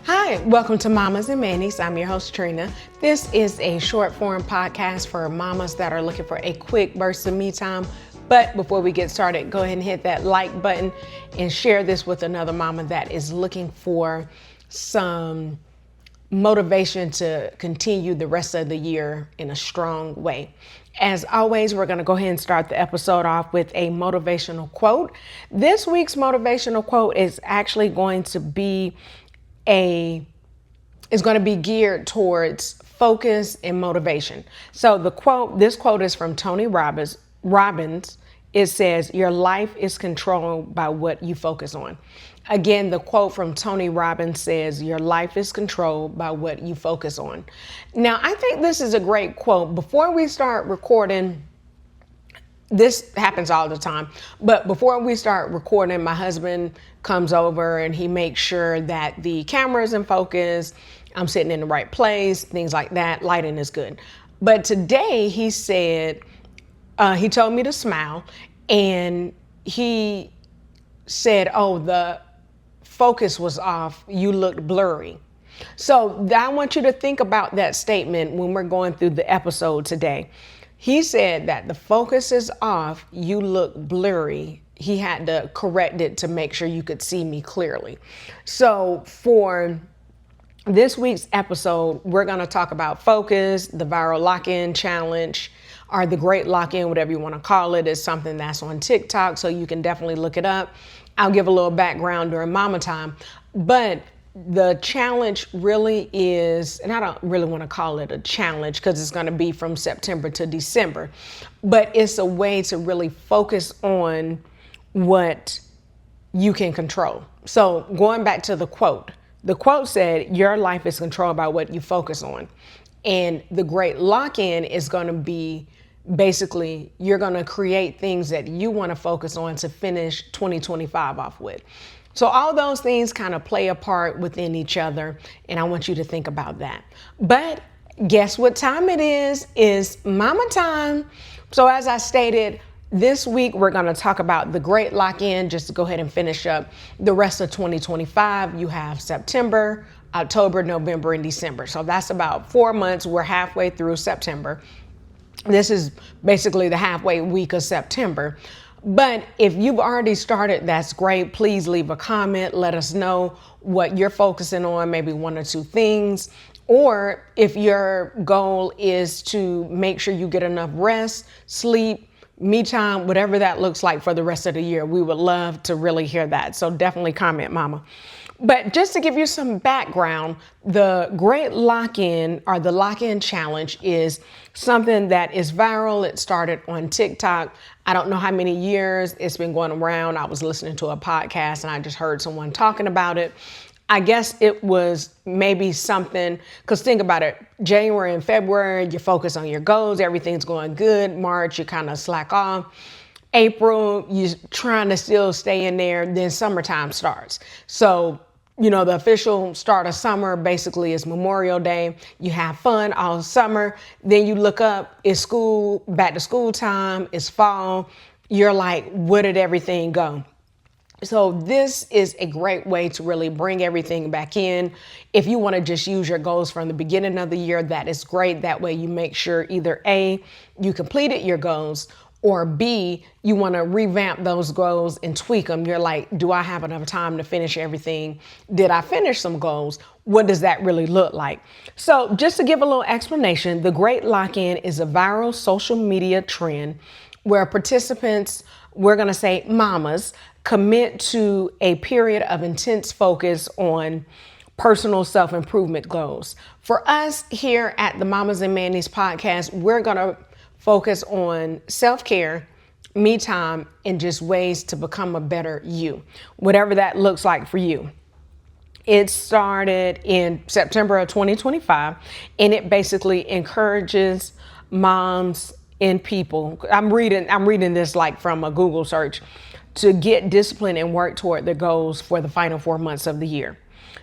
Hi, welcome to Mommas and Manny's. I'm your host, Trina. This is a short form podcast for mamas that are looking for a quick burst of me time. But before we get started, go ahead and hit that like button and share this with another mama that is looking for some motivation to continue the rest of the year in a strong way. As always, we're going to go ahead and start the episode off with a motivational quote. This week's motivational quote is actually going to be geared towards focus and motivation. So this quote is from Tony Robbins. It says, "Your life is controlled by what you focus on." Again, the quote from Tony Robbins says, "Your life is controlled by what you focus on." Now, I think this is a great quote. Before we start recording, this happens all the time, but before we start recording, my husband comes over and he makes sure that the camera is in focus, I'm sitting in the right place, things like that. Lighting is good. But today he said, he told me to smile, and he said, "Oh, the focus was off. You looked blurry." So I want you to think about that statement when we're going through the episode today. He said that the focus is off. You look blurry. He had to correct it to make sure you could see me clearly. So for this week's episode, we're going to talk about focus, the viral lock-in challenge, or the great lock-in, whatever you want to call it. Is something that's on TikTok, so you can definitely look it up. I'll give a little background during mama time, but the challenge really is, and I don't really want to call it a challenge because it's going to be from September to December, but it's a way to really focus on what you can control. So going back to the quote said, "Your life is controlled by what you focus on." And the great lock-in is going to be basically, you're going to create things that you want to focus on to finish 2025 off with. So all those things kind of play a part within each other, and I want you to think about that. But guess what time it is? It's mama time. So as I stated, this week we're going to talk about the great lock-in, just to go ahead and finish up the rest of 2025. You have September, October, November, and December. So that's about 4 months. We're halfway through September. This is basically the halfway week of September. But if you've already started, that's great. Please leave a comment. Let us know what you're focusing on, maybe 1 or 2 things. Or if your goal is to make sure you get enough rest, sleep, me time, whatever that looks like for the rest of the year, we would love to really hear that. So definitely comment, mama. But just to give you some background, the Great Lock-In, or the Lock-In Challenge, is something that is viral. It started on TikTok. I don't know how many years it's been going around. I was listening to a podcast and I just heard someone talking about it. I guess it was maybe something, because think about it, January and February, you focus on your goals, everything's going good. March, you kind of slack off. April, you're trying to still stay in there. Then summertime starts. So, the official start of summer basically is Memorial Day. You have fun all summer. Then you look up, it's school, back to school time, it's fall. You're like, where did everything go? So this is a great way to really bring everything back in. If you want to just use your goals from the beginning of the year, that is great. That way you make sure either A, you completed your goals, or B, you want to revamp those goals and tweak them. You're like, do I have enough time to finish everything? Did I finish some goals? What does that really look like? So just to give a little explanation, the Great Lock-In is a viral social media trend where participants, we're going to say mamas, commit to a period of intense focus on personal self-improvement goals. For us here at the Mommas and Manny's podcast, we're going to focus on self-care, me time, and just ways to become a better you, whatever that looks like for you. It started in September of 2025, and it basically encourages moms and people. I'm reading this like from a Google search, to get disciplined and work toward their goals for the final 4 months of the year.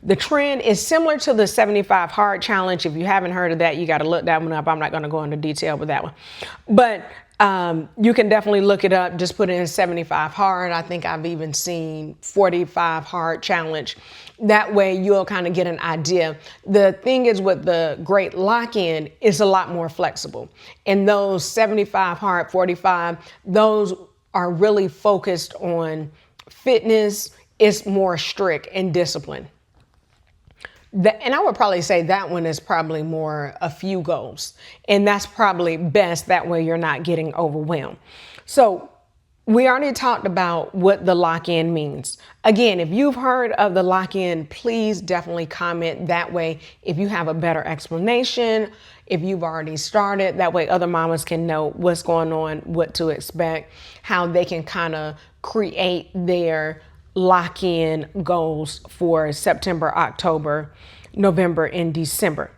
The trend is similar to the 75 Hard Challenge. If you haven't heard of that, you got to look that one up. I'm not going to go into detail with that one. But You can definitely look it up. Just put in 75 hard. I think I've even seen 45 hard challenge. That way you'll kind of get an idea. The thing is with the great lock-in is a lot more flexible. And those 75 hard, 45, those are really focused on fitness. It's more strict and disciplined. And I would probably say that one is probably more a few goals. And that's probably best. That way you're not getting overwhelmed. So we already talked about what the lock-in means. Again, if you've heard of the lock-in, please definitely comment. That way, if you have a better explanation, if you've already started, that way other mamas can know what's going on, what to expect, how they can kind of create their lock-in goals for September, October, November, and December.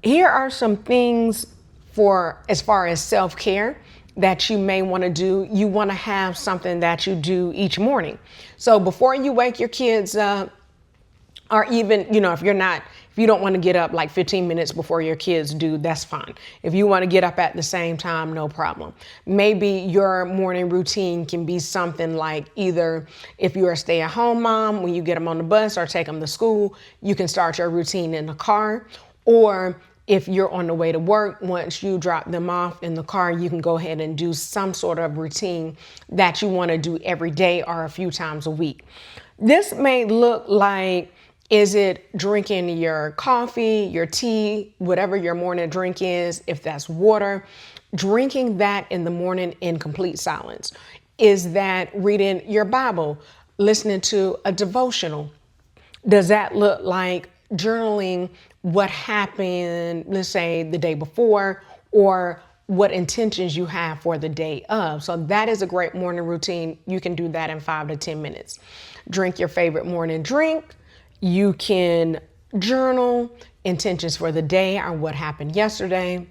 Here are some things for as far as self-care that you may want to do. You want to have something that you do each morning. So before you wake your kids up, or even, if you don't want to get up like 15 minutes before your kids do, that's fine. If you want to get up at the same time, no problem. Maybe your morning routine can be something like either if you're a stay-at-home mom, when you get them on the bus or take them to school, you can start your routine in the car. Or if you're on the way to work, once you drop them off in the car, you can go ahead and do some sort of routine that you want to do every day or a few times a week. This may look like, is it drinking your coffee, your tea, whatever your morning drink is, if that's water, drinking that in the morning in complete silence? Is that reading your Bible, listening to a devotional? Does that look like journaling what happened, let's say the day before, or what intentions you have for the day of? So that is a great morning routine. You can do that in 5 to 10 minutes. Drink your favorite morning drink. You can journal intentions for the day or what happened yesterday.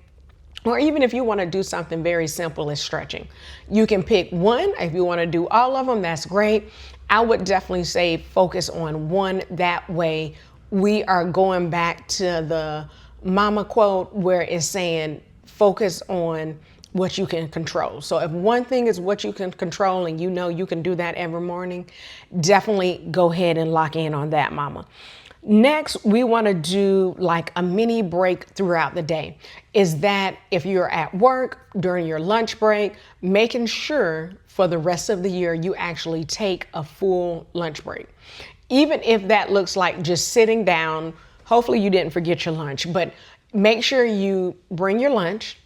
Or even if you want to do something very simple as stretching, you can pick one. If you want to do all of them, that's great. I would definitely say focus on one. That way we are going back to the mama quote where it's saying focus on what you can control. So if one thing is what you can control and you can do that every morning, definitely go ahead and lock in on that, mama. Next, we want to do like a mini break throughout the day. Is that if you're at work during your lunch break, making sure for the rest of the year you actually take a full lunch break. Even if that looks like just sitting down, hopefully you didn't forget your lunch, but make sure you bring your lunch,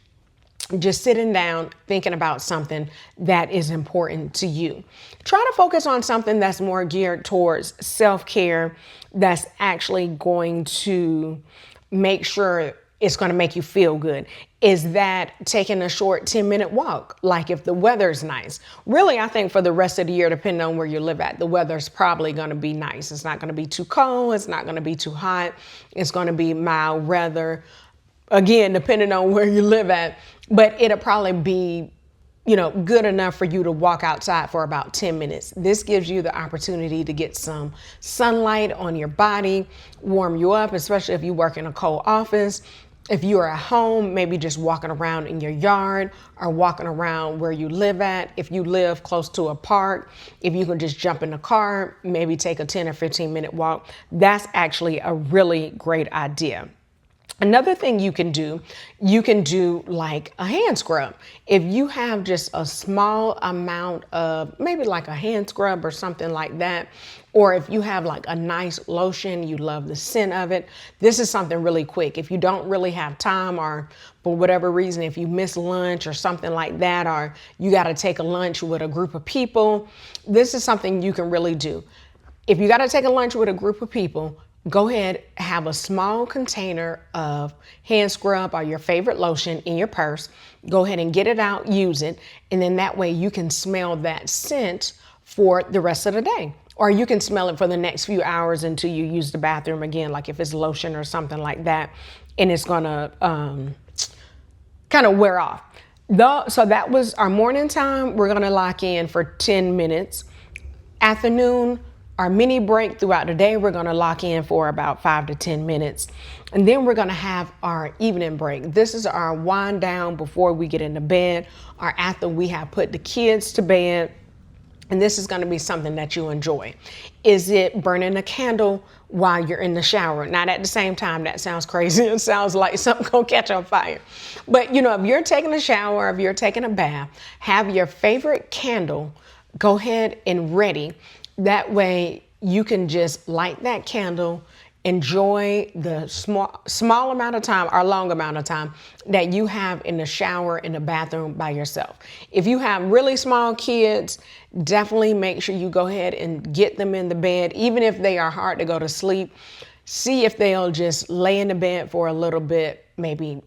just sitting down, thinking about something that is important to you. Try to focus on something that's more geared towards self-care, that's actually going to make sure it's going to make you feel good. Is that taking a short 10-minute walk? Like if the weather's nice. Really, I think for the rest of the year, depending on where you live at, the weather's probably going to be nice. It's not going to be too cold. It's not going to be too hot. It's going to be mild weather. Again, depending on where you live at, but it'll probably be, good enough for you to walk outside for about 10 minutes. This gives you the opportunity to get some sunlight on your body, warm you up, especially if you work in a cold office. If you are at home, maybe just walking around in your yard or walking around where you live at. If you live close to a park, if you can just jump in the car, maybe take a 10 or 15 minute walk. That's actually a really great idea. Another thing you can do like a hand scrub. If you have just a small amount of maybe like a hand scrub or something like that, or if you have like a nice lotion, you love the scent of it, this is something really quick. If you don't really have time or for whatever reason, if you miss lunch or something like that, or you got to take a lunch with a group of people, this is something you can really do. If you got to take a lunch with a group of people, go ahead, have a small container of hand scrub or your favorite lotion in your purse. Go ahead and get it out, use it, and then that way you can smell that scent for the rest of the day. Or you can smell it for the next few hours until you use the bathroom again, like if it's lotion or something like that, and it's gonna kind of wear off. So that was our morning time. We're gonna lock in for 10 minutes. Afternoon, our mini break throughout the day, we're going to lock in for about 5 to 10 minutes. And then we're going to have our evening break. This is our wind down before we get into bed or after we have put the kids to bed. And this is going to be something that you enjoy. Is it burning a candle while you're in the shower? Not at the same time. That sounds crazy. It sounds like something gonna catch on fire. But if you're taking a shower, if you're taking a bath, have your favorite candle, go ahead and ready. That way you can just light that candle, enjoy the small amount of time or long amount of time that you have in the shower, in the bathroom by yourself. If you have really small kids, definitely make sure you go ahead and get them in the bed. Even if they are hard to go to sleep, see if they'll just lay in the bed for a little bit, maybe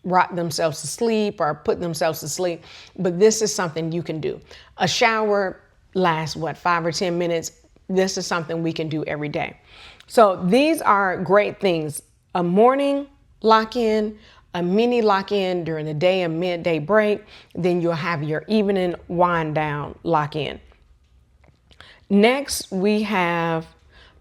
rock themselves to sleep or put themselves to sleep. But this is something you can do. A shower lasts 5 or 10 minutes. This is something we can do every day. So these are great things. A morning lock-in, a mini lock-in during the day, a midday break. Then you'll have your evening wind down lock-in. Next, we have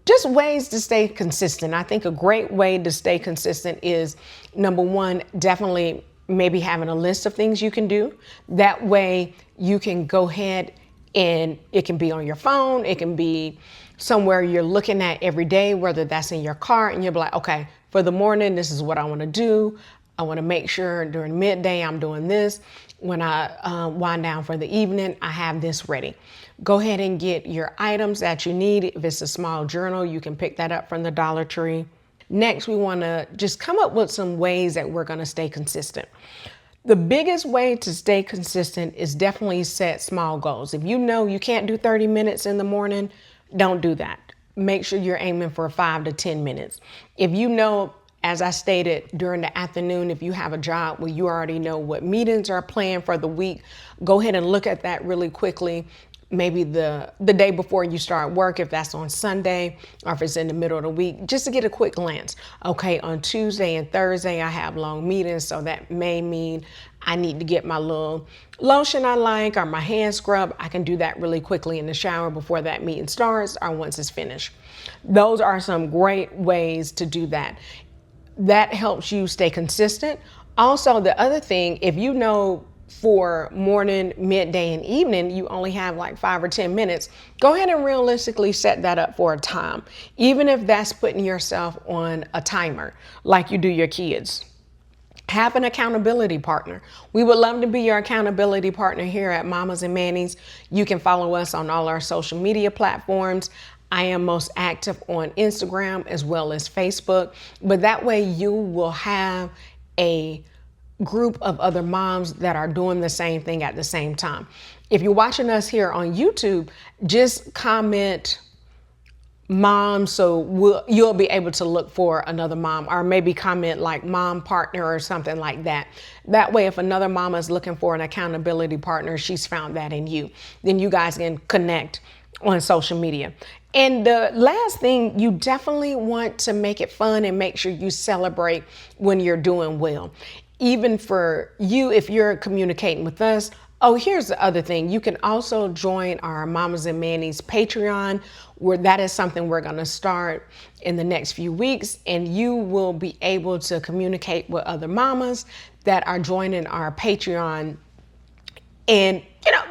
just ways to stay consistent. I think a great way to stay consistent is, number one, definitely maybe having a list of things you can do. That way you can go ahead and it can be on your phone. It can be somewhere you're looking at every day, whether that's in your car, and you'll be like, okay, for the morning, this is what I want to do. I want to make sure during midday I'm doing this. When I wind down for the evening, I have this ready. Go ahead and get your items that you need. If it's a small journal, you can pick that up from the Dollar Tree. Next, we want to just come up with some ways that we're going to stay consistent. The biggest way to stay consistent is definitely set small goals. If you know you can't do 30 minutes in the morning, don't do that. Make sure you're aiming for 5 to 10 minutes. If you know, as I stated, during the afternoon, if you have a job where you already know what meetings are planned for the week, go ahead and look at that really quickly. Maybe the day before you start work, if that's on Sunday or if it's in the middle of the week, just to get a quick glance. Okay, on Tuesday and Thursday, I have long meetings, so that may mean I need to get my little lotion I like or my hand scrub. I can do that really quickly in the shower before that meeting starts or once it's finished. Those are some great ways to do that. That helps you stay consistent. Also, the other thing, if you know for morning, midday, and evening, you only have 5 or 10 minutes, go ahead and realistically set that up for a time. Even if that's putting yourself on a timer like you do your kids. Have an accountability partner. We would love to be your accountability partner here at Mommas and Manny's. You can follow us on all our social media platforms. I am most active on Instagram as well as Facebook, but that way you will have a group of other moms that are doing the same thing at the same time. If you're watching us here on YouTube, just comment mom, so you'll be able to look for another mom, or maybe comment mom partner or something like that. That way, if another mama is looking for an accountability partner, she's found that in you. Then you guys can connect on social media. And the last thing, you definitely want to make it fun and make sure you celebrate when you're doing well. Even for you, if you're communicating with us. Oh, here's the other thing. You can also join our Mommas and Manny's Patreon, where that is something we're going to start in the next few weeks. And you will be able to communicate with other mamas that are joining our Patreon and,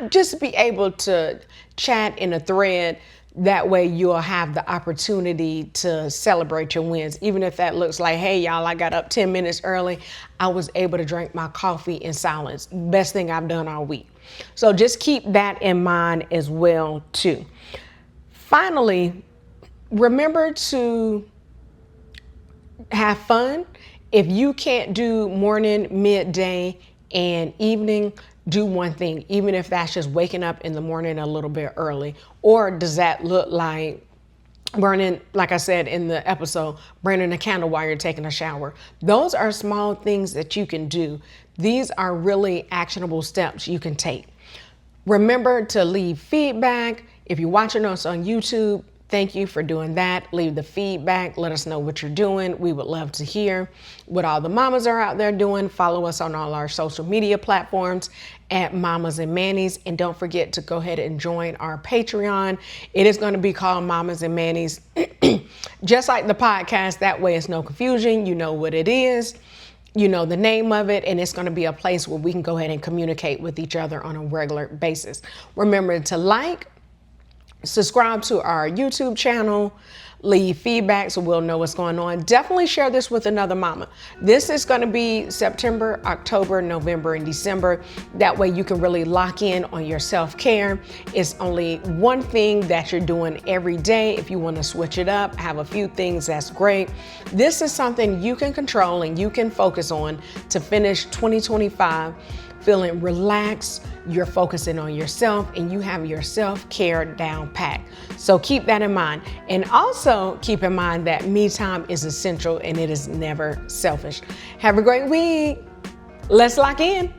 just be able to chat in a thread. That way you'll have the opportunity to celebrate your wins. Even if that looks like, hey, y'all, I got up 10 minutes early. I was able to drink my coffee in silence. Best thing I've done all week. So just keep that in mind as well, too. Finally, remember to have fun. If you can't do morning, midday, and evening, do one thing, even if that's just waking up in the morning a little bit early. Or does that look like burning, like I said in the episode, burning a candle while you're taking a shower? Those are small things that you can do. These are really actionable steps you can take. Remember to leave feedback. If you're watching us on YouTube, Thank you for doing that. Leave the feedback. Let us know what you're doing. We would love to hear what all the mamas are out there doing. Follow us on all our social media platforms at Mamas and Mannies. And don't forget to go ahead and join our Patreon. It is going to be called Mamas and Mannies, just like the podcast. That way it's no confusion. You know what it is. You know the name of it, and it's going to be a place where we can go ahead and communicate with each other on a regular basis. Remember to like, subscribe to our YouTube channel, leave feedback so we'll know what's going on. Definitely share this with another mama. This is going to be September, October, November, and December. That way you can really lock in on your self-care. It's only one thing that you're doing every day. If you want to switch it up, have a few things, that's great. This is something you can control and you can focus on to finish 2025 feeling relaxed, you're focusing on yourself, and you have your self-care down pat. So keep that in mind. And also keep in mind that me time is essential and it is never selfish. Have a great week. Let's lock in.